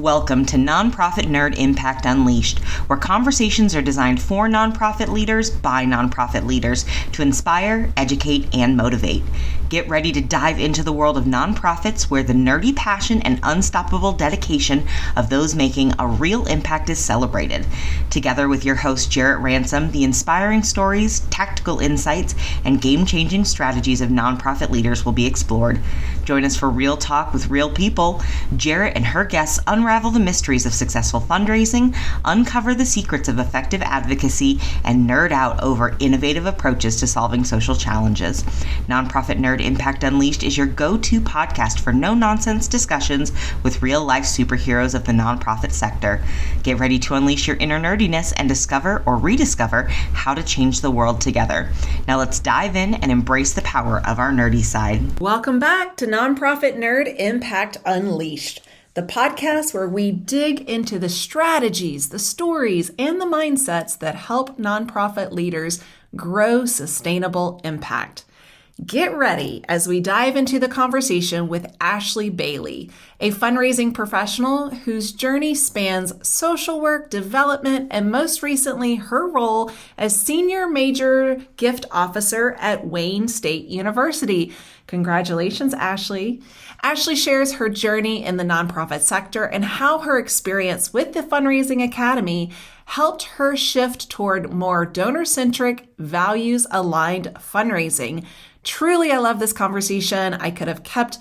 welcome to Nonprofit Nerd Impact Unleashed, where conversations are designed for nonprofit leaders by nonprofit leaders to inspire, educate, and motivate. Get ready to dive into the world of nonprofits where the nerdy passion and unstoppable dedication of those making a real impact is celebrated. Together with your host, Jarrett Ransom, the inspiring stories, tactical insights, and game-changing strategies of nonprofit leaders will be explored. Join us for real talk with real people. Jarrett and her guests unravel the mysteries of successful fundraising, uncover the secrets of effective advocacy, and nerd out over innovative approaches to solving social challenges. Nonprofit Nerd Impact Unleashed is your go-to podcast for no-nonsense discussions with real-life superheroes of the nonprofit sector. Get ready to unleash your inner nerdiness and discover or rediscover how to change the world together. Now let's dive in and embrace the power of our nerdy side. Welcome back to Nonprofit Nerd Impact Unleashed, the podcast where we dig into the strategies, the stories, and the mindsets that help nonprofit leaders grow sustainable impact. Get ready as we dive into the conversation with Ashley Bailey, a fundraising professional whose journey spans social work, development, and most recently her role as Senior Major Gift Officer at Wayne State University. Congratulations, Ashley. Ashley shares her journey in the nonprofit sector and how her experience with the Fundraising Academy helped her shift toward more donor-centric, values-aligned fundraising. Truly, I love this conversation. I could have kept,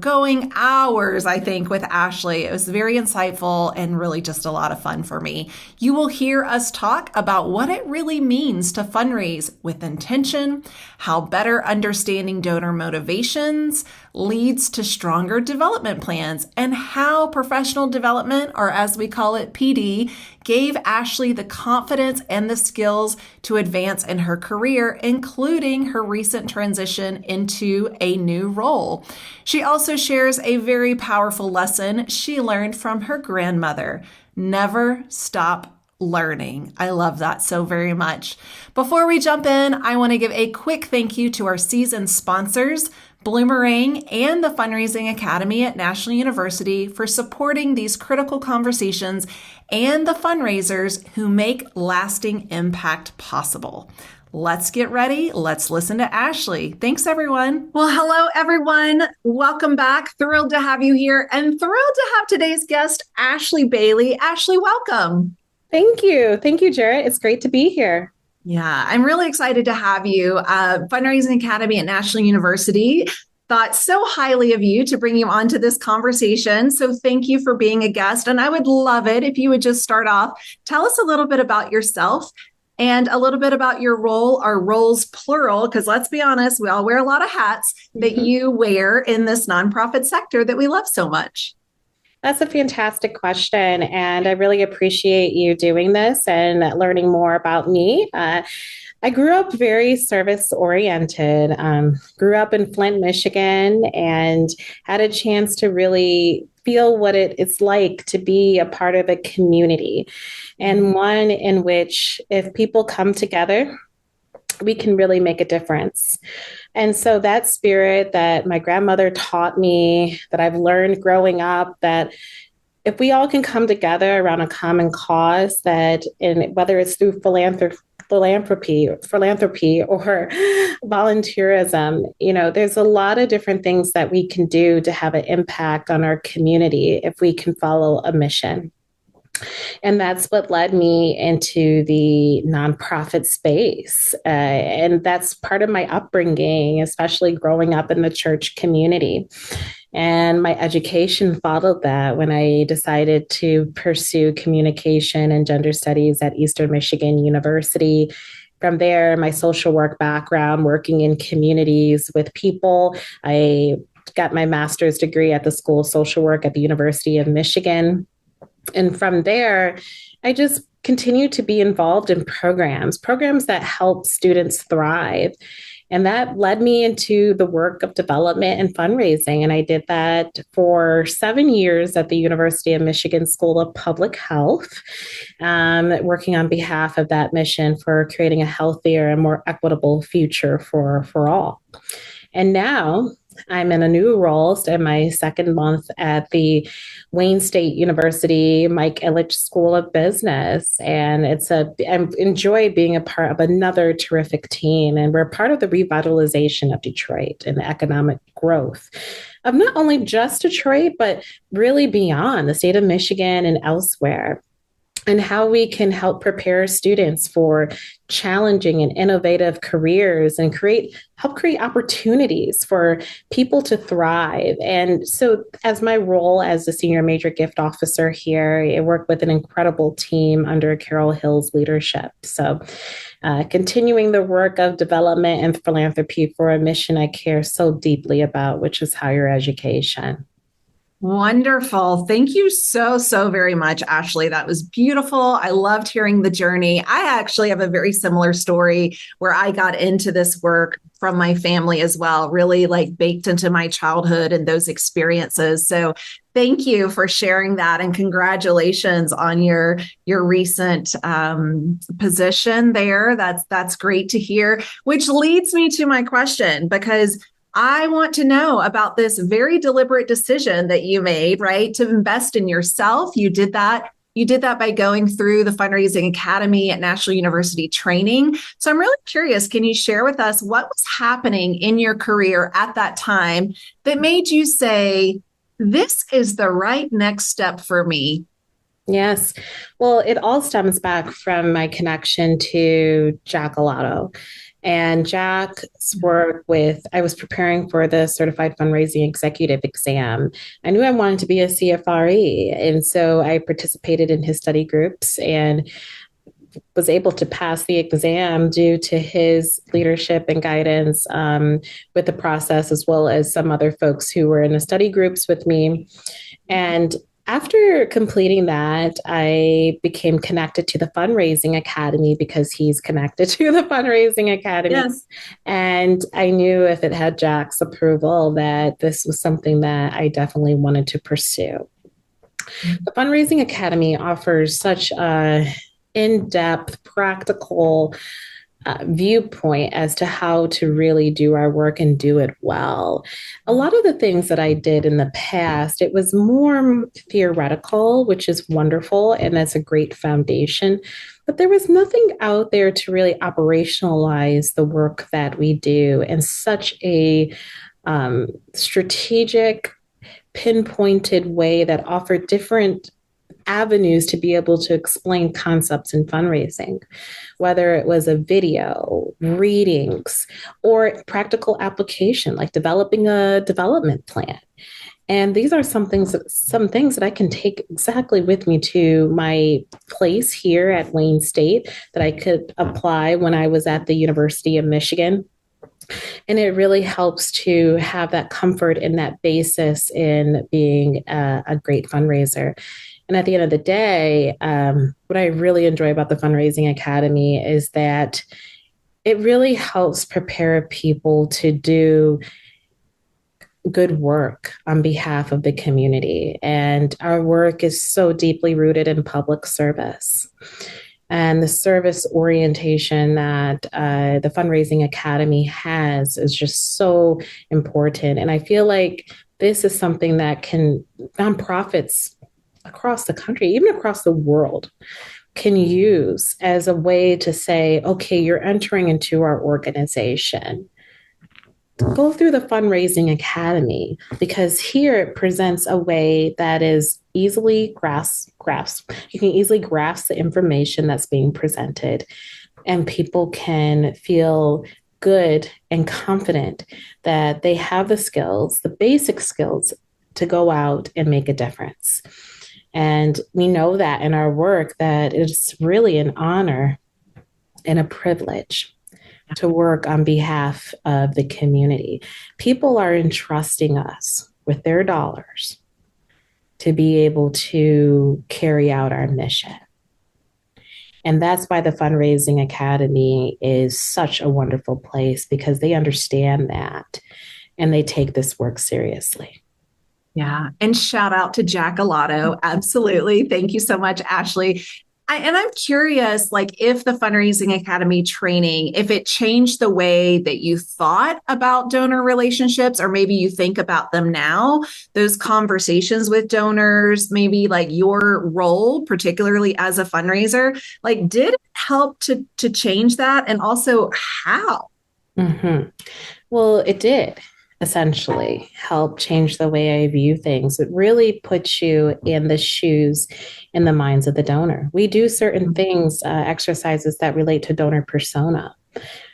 going hours, I think, with Ashley. It was very insightful and really just a lot of fun for me. You will hear us talk about what it really means to fundraise with intention, how better understanding donor motivations leads to stronger development plans, and how professional development, or as we call it, PD, gave Ashley the confidence and the skills to advance in her career, including her recent transition into a new role. She also shares a very powerful lesson she learned from her grandmother: never stop learning. I love that so very much. Before we jump in, I want to give a quick thank you to our season sponsors, Bloomerang and the Fundraising Academy at National University, for supporting these critical conversations and the fundraisers who make lasting impact possible. Let's get ready. Let's listen to Ashley. Thanks, everyone. Well, hello, everyone. Welcome back. Thrilled to have you here and thrilled to have today's guest, Ashley Bailey. Ashley, welcome. Thank you. Thank you, Jarrett. It's great to be here. Yeah, I'm really excited to have you. Fundraising Academy at National University thought so highly of you to bring you onto this conversation. So thank you for being a guest. And I would love it if you would just start off. Tell us a little bit about yourself and a little bit about your role, or roles plural, because let's be honest, we all wear a lot of hats that you wear in this nonprofit sector that we love so much. That's a fantastic question, and I really appreciate you doing this and learning more about me. I grew up very service-oriented, grew up in Flint, Michigan, and had a chance to really feel what it's like to be a part of a community, and one in which if people come together, we can really make a difference. And so that spirit that my grandmother taught me, that I've learned growing up, that if we all can come together around a common cause, that whether it's through philanthropy or volunteerism, there's a lot of different things that we can do to have an impact on our community if we can follow a mission. And that's what led me into the nonprofit space. And that's part of my upbringing, especially growing up in the church community. And my education followed that when I decided to pursue communication and gender studies at Eastern Michigan University. From there, my social work background, working in communities with people. I got my master's degree at the School of Social Work at the University of Michigan. And from there, I just continued to be involved in programs that help students thrive. And that led me into the work of development and fundraising. And I did that for 7 years at the University of Michigan School of Public Health, working on behalf of that mission for creating a healthier and more equitable future for all. And now, I'm in a new role, so in my second month at the Wayne State University Mike Ilitch School of Business. And I enjoy being a part of another terrific team. And we're part of the revitalization of Detroit and the economic growth of not only just Detroit, but really beyond the state of Michigan and elsewhere, and how we can help prepare students for challenging and innovative careers and help create opportunities for people to thrive. And so as my role as the senior major gift officer here, I work with an incredible team under Carol Hill's leadership. So continuing the work of development and philanthropy for a mission I care so deeply about, which is higher education. Wonderful. Thank you so very much, Ashley. That was beautiful. I loved hearing the journey. I actually have a very similar story where I got into this work from my family as well, really like baked into my childhood and those experiences. So thank you for sharing that, and congratulations on your recent position there. That's great to hear, which leads me to my question, because I want to know about this very deliberate decision that you made, right, to invest in yourself. You did that by going through the Fundraising Academy at National University training. So I'm really curious, can you share with us what was happening in your career at that time that made you say, this is the right next step for me? Yes. Well, it all stems back from my connection to Jack Alato. And Jack's work I was preparing for the Certified Fundraising Executive exam. I knew I wanted to be a CFRE. And so I participated in his study groups and was able to pass the exam due to his leadership and guidance with the process, as well as some other folks who were in the study groups with me. And after completing that, I became connected to the Fundraising Academy because he's connected to the Fundraising Academy. Yes. And I knew if it had Jack's approval that this was something that I definitely wanted to pursue. The Fundraising Academy offers such a in-depth, practical viewpoint as to how to really do our work and do it well. A lot of the things that I did in the past, it was more theoretical, which is wonderful, and that's a great foundation. But there was nothing out there to really operationalize the work that we do in such a strategic, pinpointed way that offered different avenues to be able to explain concepts in fundraising, whether it was a video, readings, or practical application like developing a development plan. And these are some things that I can take exactly with me to my place here at Wayne State that I could apply when I was at the University of Michigan. And it really helps to have that comfort and that basis in being a great fundraiser. And at the end of the day, what I really enjoy about the Fundraising Academy is that it really helps prepare people to do good work on behalf of the community. And our work is so deeply rooted in public service. And the service orientation that the Fundraising Academy has is just so important. And I feel like this is something that nonprofits across the country, even across the world, can use as a way to say, okay, you're entering into our organization. Go through the Fundraising Academy, because here it presents a way that is easily grasp. You can easily grasp the information that's being presented, and people can feel good and confident that they have the skills, the basic skills, to go out and make a difference. And we know that in our work that it's really an honor and a privilege to work on behalf of the community. People are entrusting us with their dollars to be able to carry out our mission. And that's why the Fundraising Academy is such a wonderful place, because they understand that and they take this work seriously. Yeah. And shout out to Jack Alato. Absolutely. Thank you so much, Ashley. And I'm curious, like, if the Fundraising Academy training, if it changed the way that you thought about donor relationships, or maybe you think about them now, those conversations with donors, maybe like your role, particularly as a fundraiser, like, did it help to change that? And also how? Mm-hmm. Well, it did essentially help change the way I view things. It really puts you in the shoes, in the minds of the donor. We do certain things, exercises that relate to donor persona,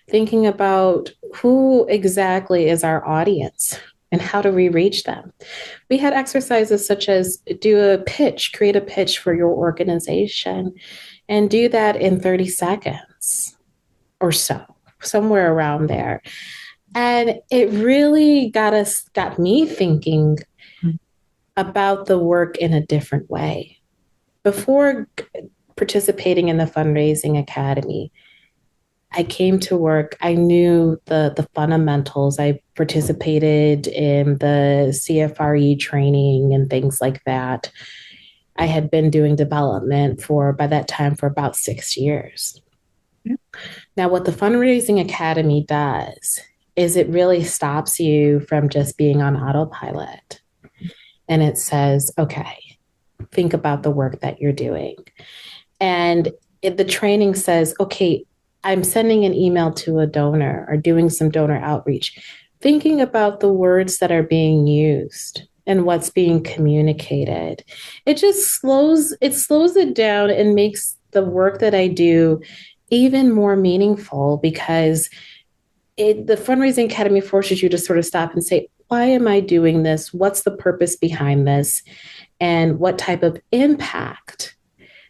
thinking about who exactly is our audience and how do we reach them. We had exercises such as do a pitch, create a pitch for your organization, and do that in 30 seconds or so, somewhere around there. And it really got me thinking about the work in a different way. Before participating in the Fundraising Academy, I came to work. I knew the fundamentals. I participated in the CFRE training and things like that. I had been doing development by that time, for about 6 years. Now, what the Fundraising Academy does is it really stops you from just being on autopilot. And it says, okay, think about the work that you're doing. And the training says, okay, I'm sending an email to a donor or doing some donor outreach, thinking about the words that are being used and what's being communicated. It slows it down and makes the work that I do even more meaningful, because the Fundraising Academy forces you to sort of stop and say, why am I doing this? What's the purpose behind this? And what type of impact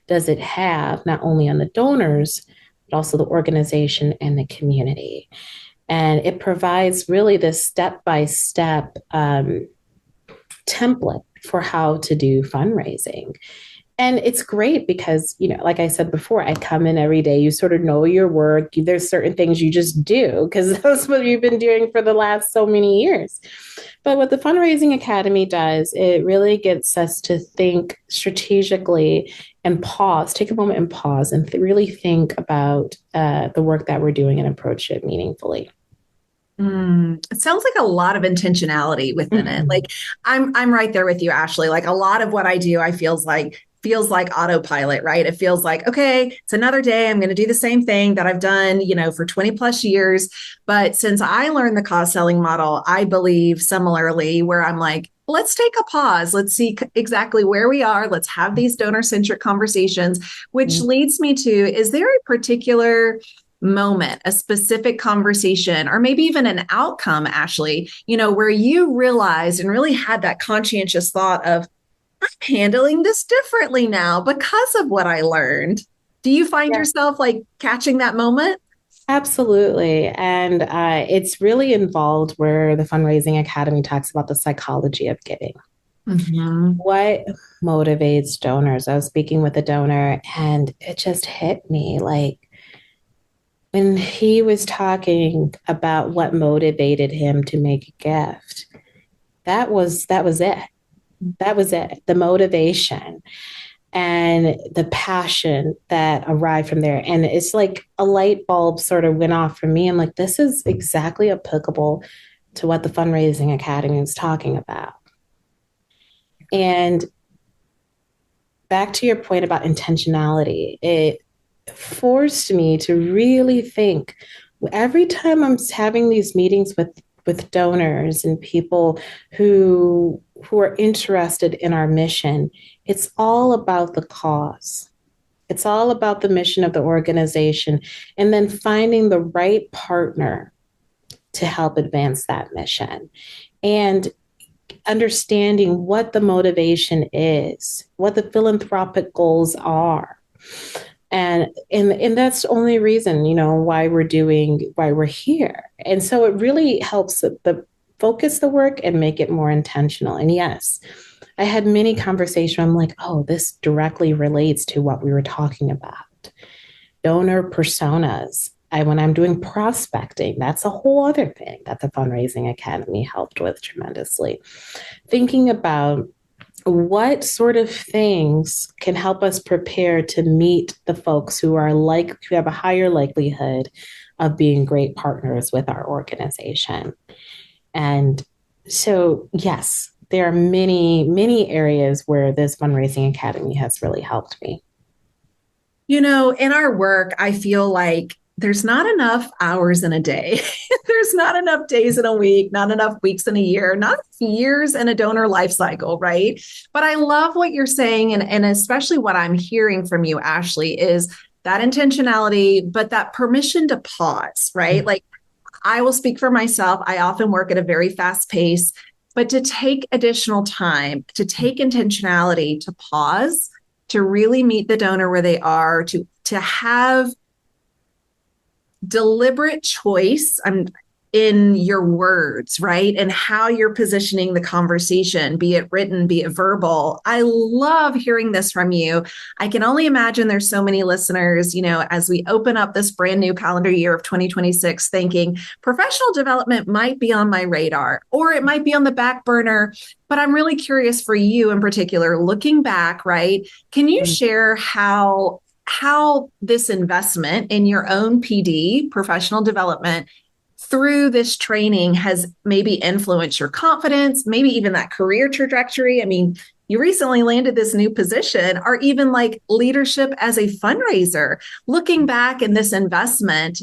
does it have, not only on the donors, but also the organization and the community? And it provides really this step-by-step template for how to do fundraising. And it's great because, like I said before, I come in every day, you sort of know your work. There's certain things you just do because that's what you've been doing for the last so many years. But what the Fundraising Academy does, it really gets us to think strategically and pause, take a moment and pause and really think about the work that we're doing and approach it meaningfully. It sounds like a lot of intentionality within it. Like I'm right there with you, Ashley. Like a lot of what I do, I feels like autopilot, right? It feels like, okay, it's another day. I'm going to do the same thing that I've done, for 20 plus years. But since I learned the cause selling model, I believe similarly, where I'm like, let's take a pause. Let's see exactly where we are. Let's have these donor-centric conversations, which leads me to, is there a particular moment, a specific conversation, or maybe even an outcome, Ashley, where you realized and really had that conscientious thought of, I'm handling this differently now because of what I learned. Do you find yourself like catching that moment? Absolutely. And it's really involved where the Fundraising Academy talks about the psychology of giving. Mm-hmm. What motivates donors? I was speaking with a donor and it just hit me, like, when he was talking about what motivated him to make a gift, that was it. That was it. The motivation and the passion that arrived from there. And it's like a light bulb sort of went off for me. I'm like, this is exactly applicable to what the Fundraising Academy is talking about. And back to your point about intentionality, it forced me to really think, every time I'm having these meetings with donors and people who are interested in our mission, it's all about the cause. It's all about the mission of the organization, and then finding the right partner to help advance that mission, and understanding what the motivation is, what the philanthropic goals are. And that's the only reason, why we're here. And so it really helps the focus the work and make it more intentional. And yes, I had many conversations. I'm like, oh, this directly relates to what we were talking about. Donor personas. When I'm doing prospecting, that's a whole other thing that the Fundraising Academy helped with tremendously. Thinking about what sort of things can help us prepare to meet the folks who have a higher likelihood of being great partners with our organization. And so, yes, there are many, many areas where this fundraising academy has really helped me. In our work, I feel like there's not enough hours in a day. There's not enough days in a week, not enough weeks in a year, not enough years in a donor life cycle, right? But I love what you're saying. And especially what I'm hearing from you, Ashley, is that intentionality, but that permission to pause, right? Like I will speak for myself. I often work at a very fast pace, but to take additional time, to take intentionality, to pause, to really meet the donor where they are, to have deliberate choice in your words, right? And how you're positioning the conversation, be it written, be it verbal. I love hearing this from you. I can only imagine there's so many listeners, as we open up this brand new calendar year of 2026, thinking professional development might be on my radar, or it might be on the back burner. But I'm really curious for you in particular, looking back, right? Can you share how this investment in your own PD, professional development, through this training has maybe influenced your confidence, maybe even that career trajectory? I mean, you recently landed this new position, or even like leadership as a fundraiser. Looking back in this investment,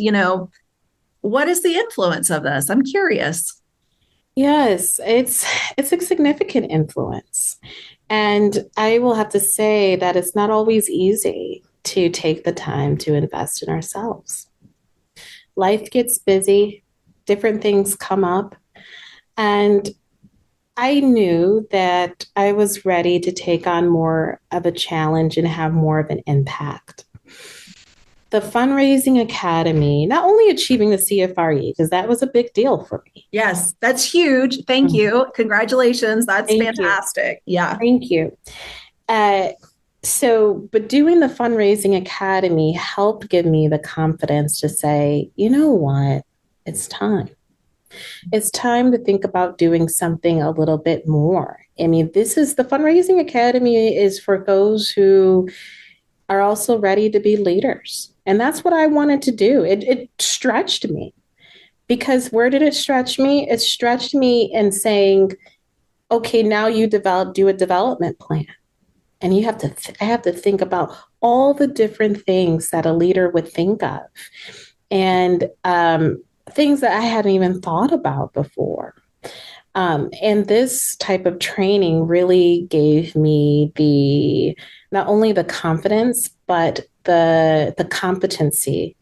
what is the influence of this? I'm curious. Yes, it's a significant influence. And I will have to say that it's not always easy to take the time to invest in ourselves. Life gets busy, different things come up, and I knew that I was ready to take on more of a challenge and have more of an impact. The Fundraising Academy, not only achieving the CFRE, because that was a big deal for me. Yes, that's huge. Thank you. Congratulations. That's fantastic. Yeah. Thank you. But doing the Fundraising Academy helped give me the confidence to say, you know what? It's time. It's time to think about doing something a little bit more. I mean, the Fundraising Academy is for those who are also ready to be leaders. And that's what I wanted to do. It stretched me, because where did it stretch me? It stretched me in saying, okay, now you do a development plan. And I have to think about all the different things that a leader would think of, and things that I hadn't even thought about before. And this type of training really gave me not only the confidence, but the competency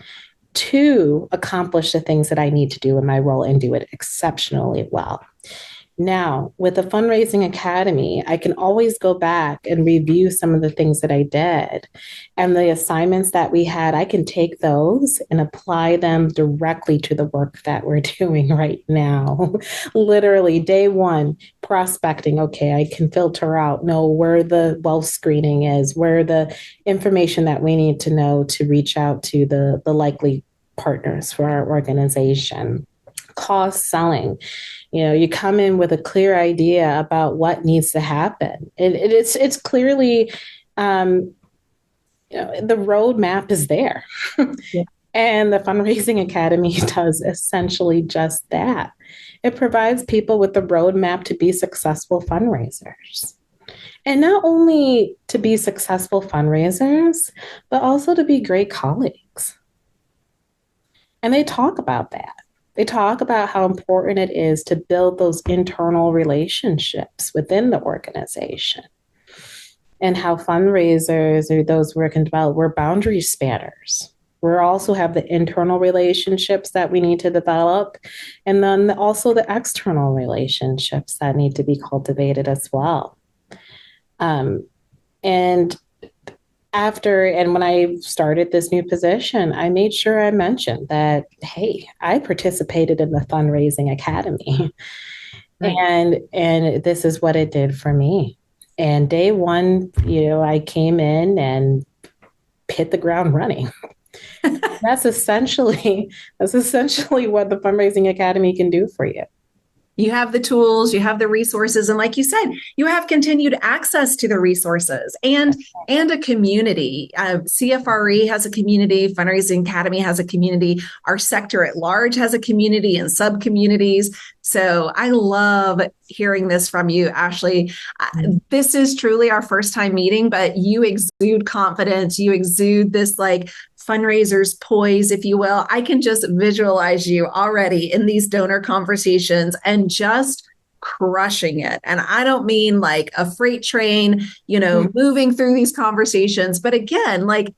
to accomplish the things that I need to do in my role and do it exceptionally well. Now, with the Fundraising Academy, I can always go back and review some of the things that I did. And the assignments that we had, I can take those and apply them directly to the work that we're doing right now. Literally, day one, prospecting. Okay, I can filter out, know where the wealth screening is, where the information that we need to know to reach out to the likely partners for our organization. Cost selling. You come in with a clear idea about what needs to happen. It's clearly, the roadmap is there. Yeah. And the Fundraising Academy does essentially just that. It provides people with the roadmap to be successful fundraisers. And not only to be successful fundraisers, but also to be great colleagues. And they talk about that. They talk about how important it is to build those internal relationships within the organization, and how fundraisers, or those working develop, we're boundary spanners. We also have the internal relationships that we need to develop, and then also the external relationships that need to be cultivated as well. And when I started this new position, I made sure I mentioned that, hey, I participated in the Fundraising Academy. Right. And this is what it did for me. And day one, I came in and hit the ground running. That's essentially what the Fundraising Academy can do for you. You have the tools, you have the resources, and like you said, you have continued access to the resources and a community. CFRE has a community, Fundraising Academy has a community, our sector at large has a community and sub communities. So I love hearing this from you, Ashley. This is truly our first time meeting, but you exude confidence. You exude this like fundraisers poise, if you will. I can just visualize you already in these donor conversations and just crushing it. And I don't mean like a freight train, moving through these conversations, but again, like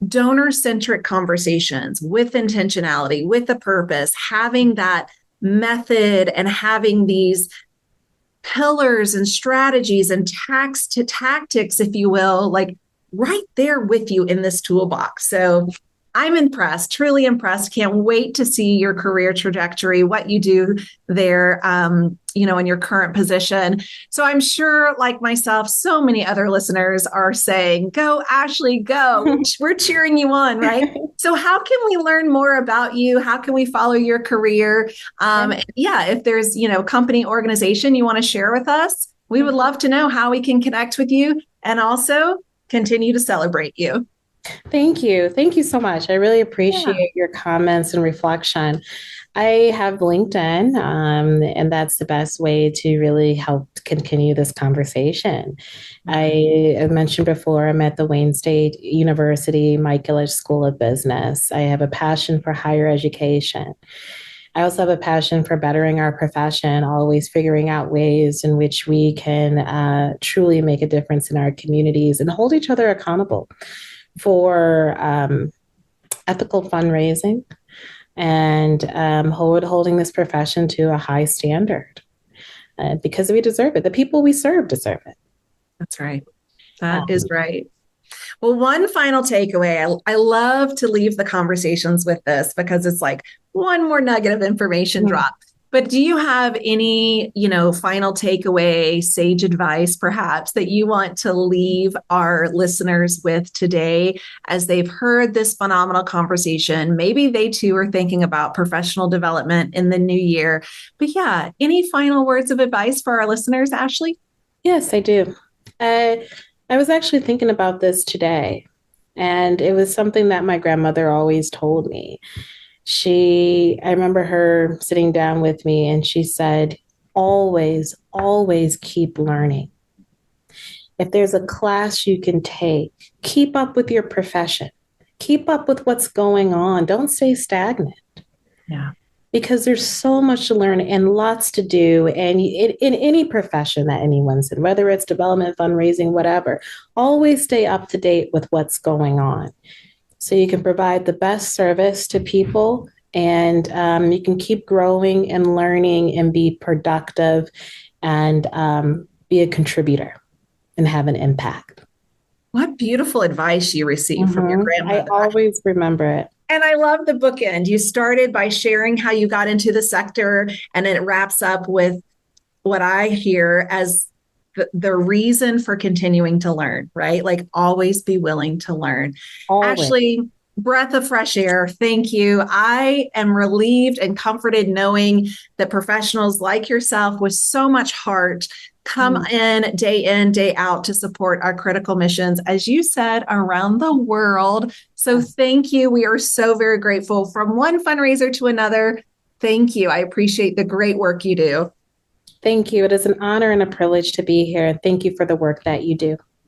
donor-centric conversations with intentionality, with a purpose, having that method and having these pillars and strategies and tactics, if you will, like right there with you in this toolbox. So I'm impressed, truly impressed. Can't wait to see your career trajectory, what you do there, in your current position. So I'm sure, like myself, so many other listeners are saying, go, Ashley, go. We're cheering you on, right? So how can we learn more about you? How can we follow your career? If there's, company organization you want to share with us, we would love to know how we can connect with you and also continue to celebrate you. Thank you. Thank you so much. I really appreciate your comments and reflection. I have LinkedIn, and that's the best way to really help continue this conversation. I mentioned before, I'm at the Wayne State University Mike Gillich School of Business. I have a passion for higher education. I also have a passion for bettering our profession, always figuring out ways in which we can truly make a difference in our communities and hold each other accountable for ethical fundraising and holding this profession to a high standard because we deserve it. The people we serve deserve it. That's right. That is right. Well, one final takeaway. I love to leave the conversations with this because it's like one more nugget of information drop. But do you have any, final takeaway, sage advice, perhaps, that you want to leave our listeners with today as they've heard this phenomenal conversation? Maybe they too are thinking about professional development in the new year. But yeah, any final words of advice for our listeners, Ashley? Yes, I do. I was actually thinking about this today, and it was something that my grandmother always told me. I remember her sitting down with me and she said, always, always keep learning. If there's a class you can take, keep up with your profession, keep up with what's going on. Don't stay stagnant. Yeah. Because there's so much to learn and lots to do. And in any profession that anyone's in, whether it's development, fundraising, whatever, always stay up to date with what's going on. So you can provide the best service to people and you can keep growing and learning and be productive and be a contributor and have an impact. What beautiful advice you received from your grandmother. I always remember it. And I love the bookend. You started by sharing how you got into the sector, and it wraps up with what I hear as the reason for continuing to learn, right? Like always be willing to learn. Always. Ashley, breath of fresh air. Thank you. I am relieved and comforted knowing that professionals like yourself with so much heart come in, day out to support our critical missions, as you said, around the world. So thank you. We are so very grateful from one fundraiser to another. Thank you. I appreciate the great work you do. Thank you. It is an honor and a privilege to be here. Thank you for the work that you do.